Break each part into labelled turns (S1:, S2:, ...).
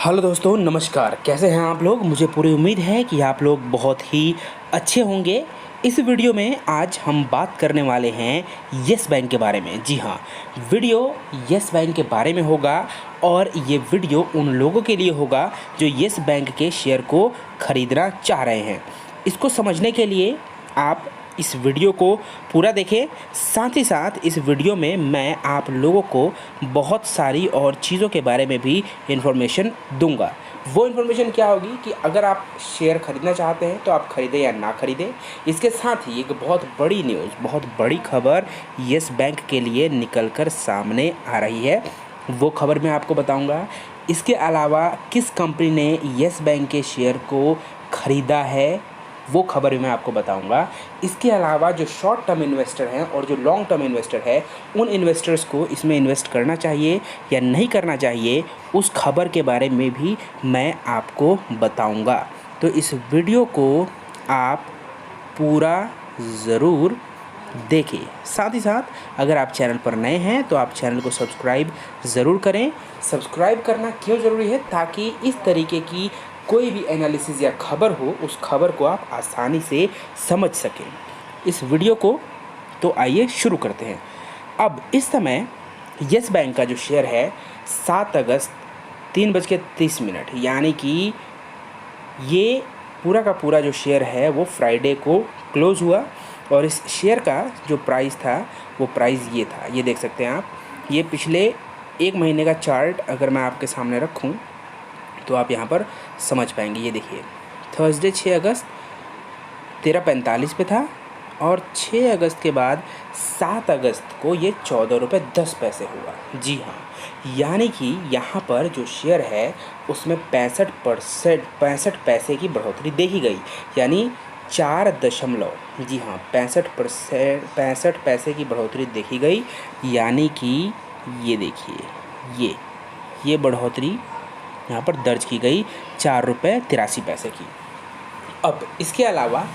S1: Hello दोस्तों, नमस्कार। कैसे हैं आप लोग? मुझे पूरी उम्मीद है कि आप लोग बहुत ही अच्छे होंगे। इस वीडियो में आज हम बात करने वाले हैं येस बैंक के बारे में। जी हाँ, वीडियो येस बैंक के बारे में होगा और ये वीडियो उन लोगों के लिए होगा जो येस बैंक के शेयर को ख़रीदना चाह रहे हैं। इसको समझने के लिए आप इस वीडियो को पूरा देखें। साथ ही साथ इस वीडियो में मैं आप लोगों को बहुत सारी और चीज़ों के बारे में भी इन्फॉर्मेशन दूंगा। वो इन्फॉर्मेशन क्या होगी कि अगर आप शेयर ख़रीदना चाहते हैं तो आप ख़रीदें या ना ख़रीदें। इसके साथ ही एक बहुत बड़ी न्यूज़, बहुत बड़ी खबर येस बैंक के लिए निकल कर सामने आ रही है। वो खबर मैं आपको बताऊंगा। इसके अलावा किस कंपनी ने येस बैंक के शेयर को ख़रीदा है, वो खबर भी मैं आपको बताऊंगा। इसके अलावा जो शॉर्ट टर्म इन्वेस्टर हैं और जो लॉन्ग टर्म इन्वेस्टर है, उन इन्वेस्टर्स को इसमें इन्वेस्ट करना चाहिए या नहीं करना चाहिए, उस खबर के बारे में भी मैं आपको बताऊंगा। तो इस वीडियो को आप पूरा ज़रूर देखिए। साथ ही साथ अगर आप चैनल पर नए हैं तो आप चैनल को सब्सक्राइब ज़रूर करें। सब्सक्राइब करना क्यों ज़रूरी है? ताकि इस तरीके की कोई भी एनालिसिस या खबर हो, उस खबर को आप आसानी से समझ सकें। इस वीडियो को तो आइए शुरू करते हैं। अब इस समय येस बैंक का जो शेयर है 7 अगस्त 3:30 यानी कि ये पूरा का पूरा जो शेयर है वो फ्राइडे को क्लोज़ हुआ और इस शेयर का जो प्राइस था वो प्राइस ये था। ये देख सकते हैं आप। ये पिछले 1 महीने का चार्ट अगर मैं आपके सामने रखूं तो आप यहाँ पर समझ पाएंगे। ये देखिए, थर्सडे 6 अगस्त 13:45 पे था और 6 अगस्त के बाद 7 अगस्त को ये 14 रुपये 10 पैसे हुआ। जी हाँ, यानी कि यहाँ पर जो शेयर है उसमें 65 पैसे की बढ़ोतरी देखी गई, यानी 65 पैसे की बढ़ोतरी देखी गई। यानी कि ये देखिए, ये बढ़ोतरी यहाँ पर दर्ज की गई 4.83 रुपये की। अब इसके अलावा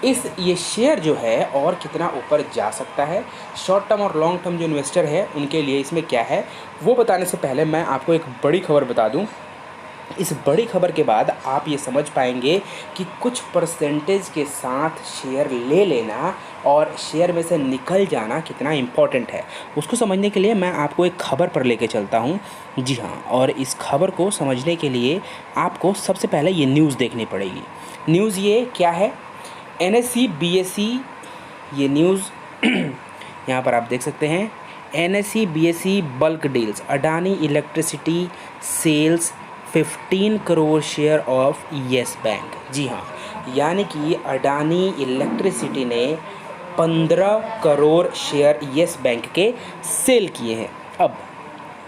S1: ये शेयर जो है और कितना ऊपर जा सकता है, शॉर्ट टर्म और लॉन्ग टर्म जो इन्वेस्टर है उनके लिए इसमें क्या है, वो बताने से पहले मैं आपको एक बड़ी खबर बता दूं। इस बड़ी खबर के बाद आप ये समझ पाएंगे कि कुछ परसेंटेज के साथ शेयर ले लेना और शेयर में से निकल जाना कितना इम्पॉर्टेंट है। उसको समझने के लिए मैं आपको एक खबर पर लेके चलता हूँ। जी हाँ, और इस खबर को समझने के लिए आपको सबसे पहले ये न्यूज़ देखनी पड़ेगी। न्यूज़ ये क्या है? NSE BSE, ये न्यूज़ यहाँ पर आप देख सकते हैं। NSE BSE bulk deals, Adani electricity sales 15 crore share of Yes Bank. जी हाँ, यानी कि अडानी इलेक्ट्रिसिटी ने 15 करोड़ शेयर येस बैंक के सेल किए हैं। अब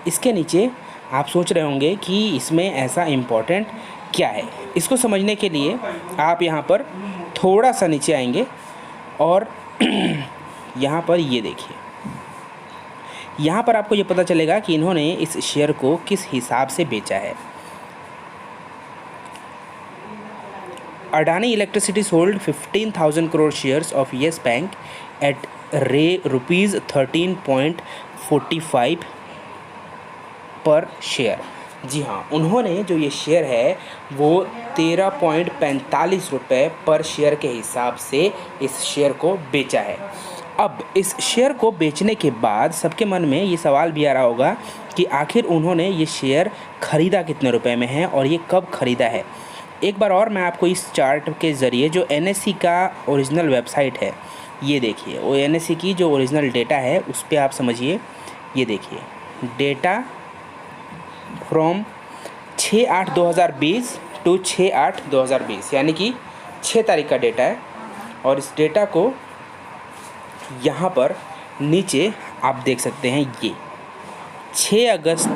S1: इसके नीचे आप सोच रहे होंगे कि इसमें ऐसा इम्पोर्टेंट क्या है। इसको समझने के लिए आप यहाँ पर थोड़ा सा नीचे आएंगे और यहाँ पर ये देखिए, यहाँ पर आपको ये पता चलेगा कि इन्होंने इस शेयर को किस हिसाब से बेचा है। Adani Electricity sold 15,000 crore shares of Yes Bank at rupees 13.45 पर शेयर। जी हाँ, उन्होंने जो ये शेयर है वो 13.45 रुपये पर शेयर के हिसाब से इस शेयर को बेचा है। अब इस शेयर को बेचने के बाद सबके मन में ये सवाल भी आ रहा होगा कि आखिर उन्होंने ये शेयर ख़रीदा कितने रुपए में है और ये कब ख़रीदा है। एक बार और मैं आपको इस चार्ट के ज़रिए, जो NSE का ओरिजिनल वेबसाइट है, ये देखिए, वो NSE की जो ओरिजिनल डेटा है उस पर आप समझिए। ये देखिए, डेटा फ्रॉम 6/8/2020 टू 6/8/2020, यानी कि 6 तारीख का डेटा है। और इस डेटा को यहाँ पर नीचे आप देख सकते हैं। ये 6 अगस्त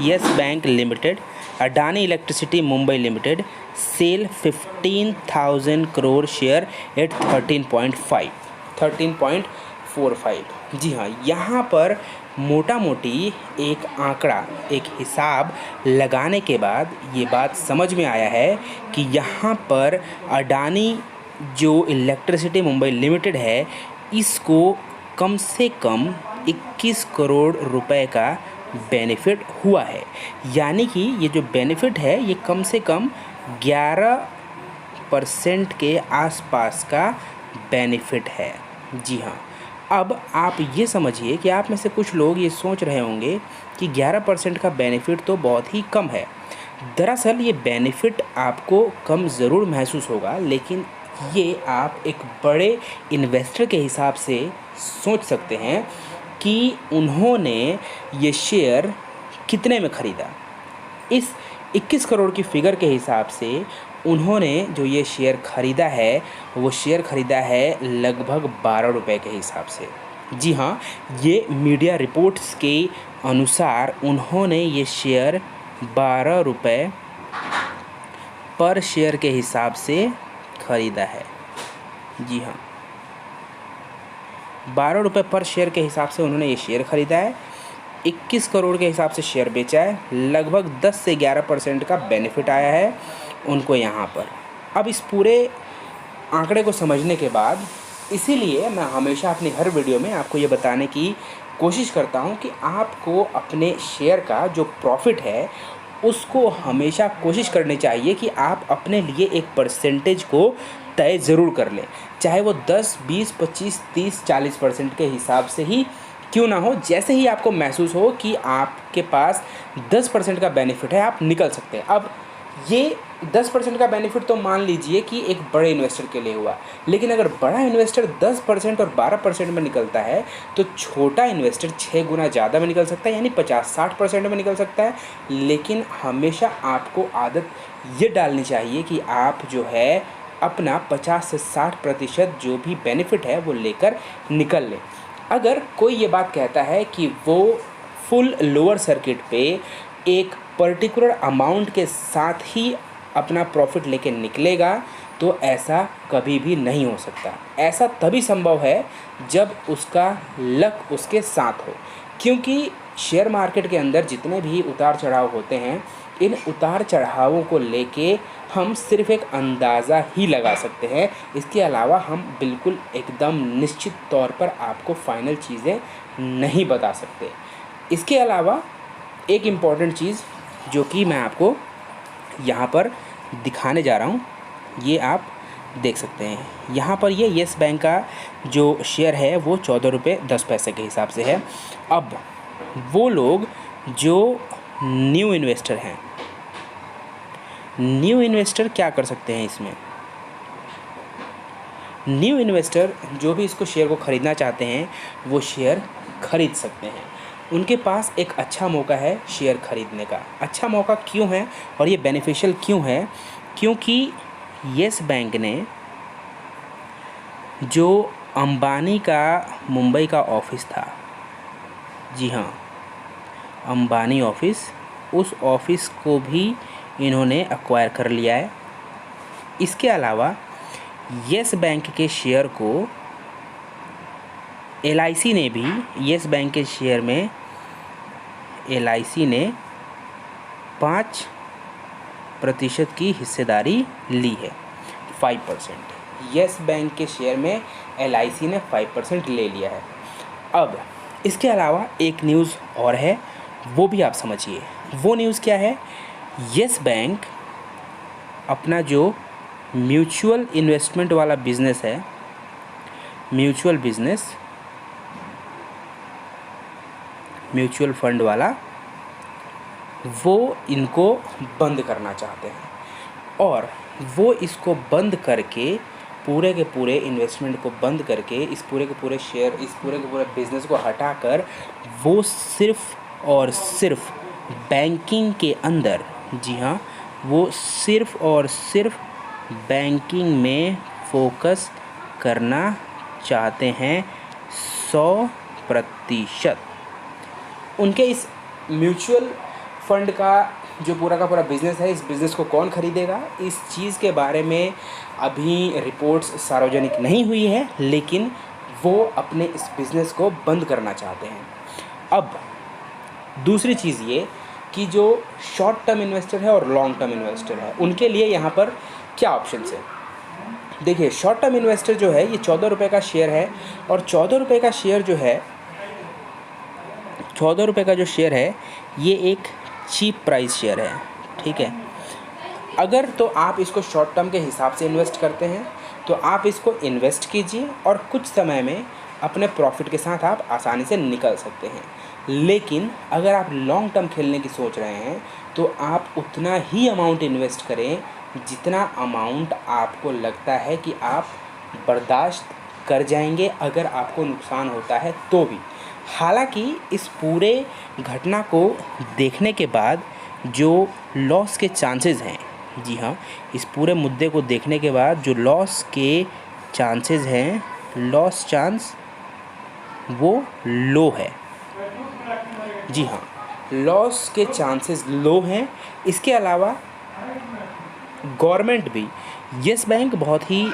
S1: Yes Bank limited, Adani electricity Mumbai limited sale 15,000 crore share at 13.45। जी हाँ, यहाँ पर मोटा मोटी एक आंकड़ा, एक हिसाब लगाने के बाद ये बात समझ में आया है कि यहाँ पर अडानी जो इलेक्ट्रिसिटी मुंबई लिमिटेड है, इसको कम से कम 21 करोड़ रुपए का बेनिफिट हुआ है। यानी कि ये जो बेनिफिट है ये कम से कम 11% के आसपास का बेनिफिट है। जी हाँ, अब आप ये समझिए कि आप में से कुछ लोग ये सोच रहे होंगे कि 11% का बेनिफिट तो बहुत ही कम है। दरअसल ये बेनिफिट आपको कम ज़रूर महसूस होगा, लेकिन ये आप एक बड़े इन्वेस्टर के हिसाब से सोच सकते हैं कि उन्होंने ये शेयर कितने में ख़रीदा। इस 21 करोड़ की फ़िगर के हिसाब से उन्होंने जो ये शेयर ख़रीदा है, वो शेयर ख़रीदा है लगभग 12 रुपये के हिसाब से। जी हाँ, ये मीडिया रिपोर्ट्स के अनुसार उन्होंने ये शेयर 12 रुपये पर शेयर के हिसाब से ख़रीदा है। जी हाँ, 12 रुपये पर शेयर के हिसाब से उन्होंने ये शेयर ख़रीदा है। 21 करोड़ के हिसाब से शेयर बेचा है। लगभग 10 से 11% का बेनिफिट आया है उनको यहाँ पर। अब इस पूरे आंकड़े को समझने के बाद, इसीलिए मैं हमेशा अपनी हर वीडियो में आपको ये बताने की कोशिश करता हूँ कि आपको अपने शेयर का जो प्रॉफिट है उसको हमेशा कोशिश करनी चाहिए कि आप अपने लिए एक परसेंटेज को तय ज़रूर कर लें, चाहे वो 10, 20, 25, 30, 40% के हिसाब से ही क्यों ना हो। जैसे ही आपको महसूस हो कि आपके पास 10% का बेनिफिट है, आप निकल सकते हैं। अब ये 10% का बेनिफिट तो मान लीजिए कि एक बड़े इन्वेस्टर के लिए हुआ, लेकिन अगर बड़ा इन्वेस्टर 10% और 12% में निकलता है तो छोटा इन्वेस्टर 6 गुना ज़्यादा में निकल सकता है, यानी 50-60% में निकल सकता है। लेकिन हमेशा आपको आदत ये डालनी चाहिए कि आप जो है अपना 50 से 60% जो भी बेनिफिट है वो लेकर निकल लें। अगर कोई ये बात कहता है कि वो फुल लोअर सर्किट पे एक पर्टिकुलर अमाउंट के साथ ही अपना प्रॉफिट लेके निकलेगा, तो ऐसा कभी भी नहीं हो सकता। ऐसा तभी संभव है जब उसका लक उसके साथ हो, क्योंकि शेयर मार्केट के अंदर जितने भी उतार चढ़ाव होते हैं, इन उतार चढ़ावों को लेके हम सिर्फ एक अंदाज़ा ही लगा सकते हैं। इसके अलावा हम बिल्कुल एकदम निश्चित तौर पर आपको फाइनल चीज़ें नहीं बता सकते। इसके अलावा एक इम्पॉर्टेंट चीज़ जो कि मैं आपको यहाँ पर दिखाने जा रहा हूँ, ये आप देख सकते हैं। यहाँ पर ये येस बैंक का जो शेयर है वो 14 रुपये 10 पैसे के हिसाब से है। अब वो लोग जो न्यू इन्वेस्टर हैं, न्यू इन्वेस्टर क्या कर सकते हैं इसमें? न्यू इन्वेस्टर जो भी इसको शेयर को ख़रीदना चाहते हैं वो शेयर ख़रीद सकते हैं। उनके पास एक अच्छा मौका है शेयर ख़रीदने का। अच्छा मौका क्यों है और ये बेनिफिशियल क्यों है? क्योंकि येस बैंक ने जो अंबानी का मुंबई का ऑफिस था, जी हाँ, अंबानी ऑफिस, उस ऑफिस को भी इन्होंने एक्वायर कर लिया है। इसके अलावा येस बैंक के शेयर को LIC ने भी, येस बैंक के शेयर में LIC ने 5% की हिस्सेदारी ली है, 5%। येस बैंक के शेयर में LIC ने 5% ले लिया है। अब इसके अलावा एक न्यूज़ और है, वो भी आप समझिए। वो न्यूज़ क्या है? येस बैंक अपना जो म्यूचुअल इन्वेस्टमेंट वाला बिज़नेस है, म्यूचुअल बिज़नेस, म्यूचुअल फंड वाला, वो इनको बंद करना चाहते हैं। और वो इसको बंद करके, पूरे के पूरे इन्वेस्टमेंट को बंद करके, इस पूरे के पूरे शेयर, इस पूरे के पूरे बिज़नेस को हटाकर वो सिर्फ़ और सिर्फ बैंकिंग के अंदर, जी हाँ, वो सिर्फ़ और सिर्फ बैंकिंग में फोकस करना चाहते हैं 100%। उनके इस म्यूचुअल फंड का जो पूरा का पूरा बिज़नेस है, इस बिज़नेस को कौन ख़रीदेगा, इस चीज़ के बारे में अभी रिपोर्ट्स सार्वजनिक नहीं हुई है, लेकिन वो अपने इस बिज़नेस को बंद करना चाहते हैं। अब दूसरी चीज़ ये कि जो शॉर्ट टर्म इन्वेस्टर है और लॉन्ग टर्म इन्वेस्टर है, उनके लिए यहाँ पर क्या ऑप्शंस है? देखिए, शॉर्ट टर्म इन्वेस्टर जो है ये 14 रुपये का शेयर है, और 14 रुपये का शेयर जो है ₹14 का जो शेयर है ये एक चीप प्राइस शेयर है, ठीक है। अगर तो आप इसको शॉर्ट टर्म के हिसाब से इन्वेस्ट करते हैं तो आप इसको इन्वेस्ट कीजिए और कुछ समय में अपने प्रॉफिट के साथ आप आसानी से निकल सकते हैं। लेकिन अगर आप लॉन्ग टर्म खेलने की सोच रहे हैं तो आप उतना ही अमाउंट इन्वेस्ट करें जितना अमाउंट आपको लगता है कि आप बर्दाश्त कर जाएंगे अगर आपको नुकसान होता है तो भी। हालांकि इस पूरे घटना को देखने के बाद जो लॉस के चांसेस हैं, जी हाँ, इस पूरे मुद्दे को देखने के बाद जो लॉस के चांसेस हैं, लॉस चांस वो लो है। जी हाँ, लॉस के चांसेस लो हैं। इसके अलावा गवर्नमेंट भी, येस बैंक बहुत ही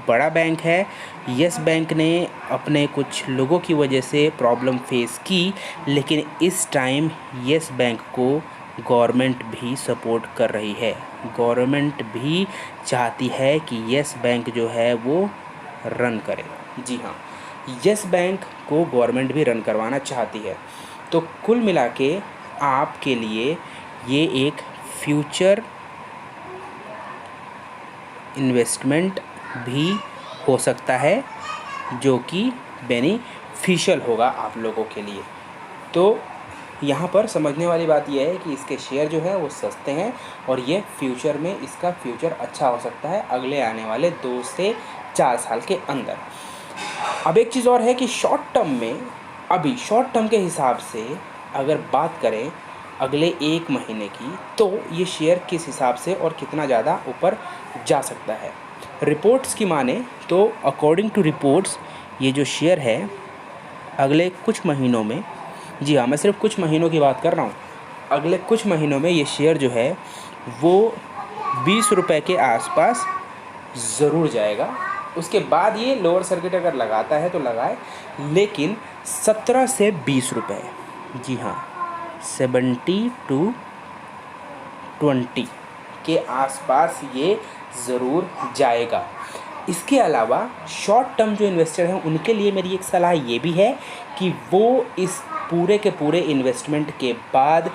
S1: बड़ा बैंक है। येस बैंक ने अपने कुछ लोगों की वजह से प्रॉब्लम फेस की, लेकिन इस टाइम येस बैंक को गवर्नमेंट भी सपोर्ट कर रही है। गवर्नमेंट भी चाहती है कि येस बैंक जो है वो रन करे। जी हाँ, येस बैंक को गवर्नमेंट भी रन करवाना चाहती है। तो कुल मिला के आपके लिए ये एक फ्यूचर इन्वेस्टमेंट भी हो सकता है जो कि बेनिफिशियल होगा आप लोगों के लिए। तो यहाँ पर समझने वाली बात यह है कि इसके शेयर जो है वो सस्ते हैं और ये फ्यूचर में इसका फ्यूचर अच्छा हो सकता है अगले आने वाले 2 से 4 साल के अंदर। अब एक चीज़ और है कि शॉर्ट टर्म में, अभी शॉर्ट टर्म के हिसाब से अगर बात करें अगले 1 महीने की, तो ये शेयर किस हिसाब से और कितना ज़्यादा ऊपर जा सकता है। रिपोर्ट्स की माने तो अकॉर्डिंग टू रिपोर्ट्स ये जो शेयर है अगले कुछ महीनों में, जी हाँ, मैं सिर्फ कुछ महीनों की बात कर रहा हूँ, अगले कुछ महीनों में ये शेयर जो है वो ₹20 के आसपास ज़रूर जाएगा। उसके बाद ये लोअर सर्किट अगर लगाता है तो लगाए, लेकिन 17 से ₹20, जी हाँ, 70 to 20 के आसपास ये ज़रूर जाएगा। इसके अलावा शॉर्ट टर्म जो इन्वेस्टर हैं उनके लिए मेरी एक सलाह ये भी है कि वो इस पूरे के पूरे इन्वेस्टमेंट के बाद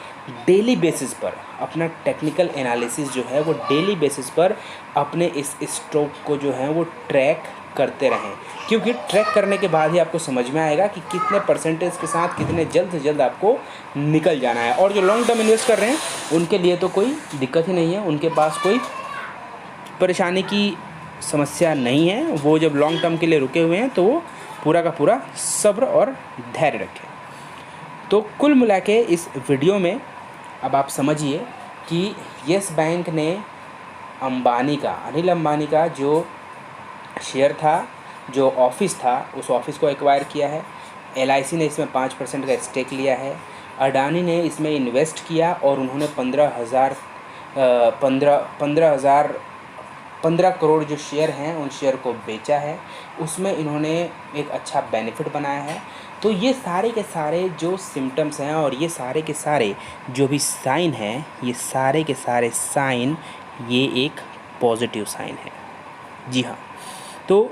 S1: डेली बेसिस पर अपना टेक्निकल एनालिसिस जो है वो डेली बेसिस पर अपने इस स्टॉक को जो है वो ट्रैक करते रहें, क्योंकि ट्रैक करने के बाद ही आपको समझ में आएगा कि कितने परसेंटेज के साथ कितने जल्द से जल्द आपको निकल जाना है। और जो लॉन्ग टर्म इन्वेस्ट कर रहे हैं उनके लिए तो कोई दिक्कत ही नहीं है, उनके पास कोई परेशानी की समस्या नहीं है। वो जब लॉन्ग टर्म के लिए रुके हुए हैं तो वो पूरा का पूरा सब्र और धैर्य रखें। तो कुल मिला के इस वीडियो में अब आप समझिए कि येस बैंक ने अनिल अंबानी का जो शेयर था, जो ऑफिस था, उस ऑफिस को एक्वायर किया है। LIC ने इसमें 5% का स्टेक लिया है। अडानी ने इसमें इन्वेस्ट किया और उन्होंने 15 करोड़ जो शेयर हैं उन शेयर को बेचा है। उसमें इन्होंने एक अच्छा बेनिफिट बनाया है। तो ये सारे के सारे जो सिम्टम्स हैं और ये सारे के सारे जो भी साइन हैं, ये सारे के सारे साइन ये एक पॉजिटिव साइन है। जी हाँ, तो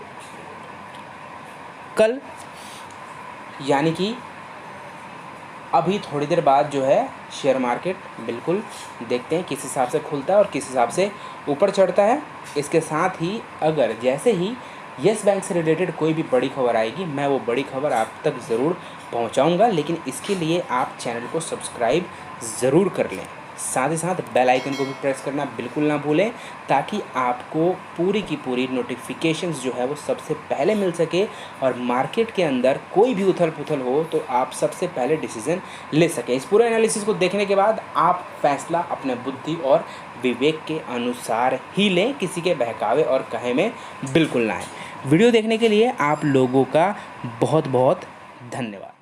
S1: कल यानी कि अभी थोड़ी देर बाद जो है शेयर मार्केट बिल्कुल देखते हैं किस हिसाब से खुलता है और किस हिसाब से ऊपर चढ़ता है। इसके साथ ही अगर जैसे ही येस बैंक से रिलेटेड कोई भी बड़ी खबर आएगी मैं वो बड़ी खबर आप तक ज़रूर पहुंचाऊंगा, लेकिन इसके लिए आप चैनल को सब्सक्राइब ज़रूर कर लें। साथ ही साथ बेल आइकन को भी प्रेस करना बिल्कुल ना भूलें, ताकि आपको पूरी की पूरी नोटिफिकेशंस जो है वो सबसे पहले मिल सके और मार्केट के अंदर कोई भी उथल पुथल हो तो आप सबसे पहले डिसीजन ले सकें। इस पूरे एनालिसिस को देखने के बाद आप फैसला अपने बुद्धि और विवेक के अनुसार ही लें, किसी के बहकावे और कहे में बिल्कुल ना आए। वीडियो देखने के लिए आप लोगों का बहुत बहुत धन्यवाद।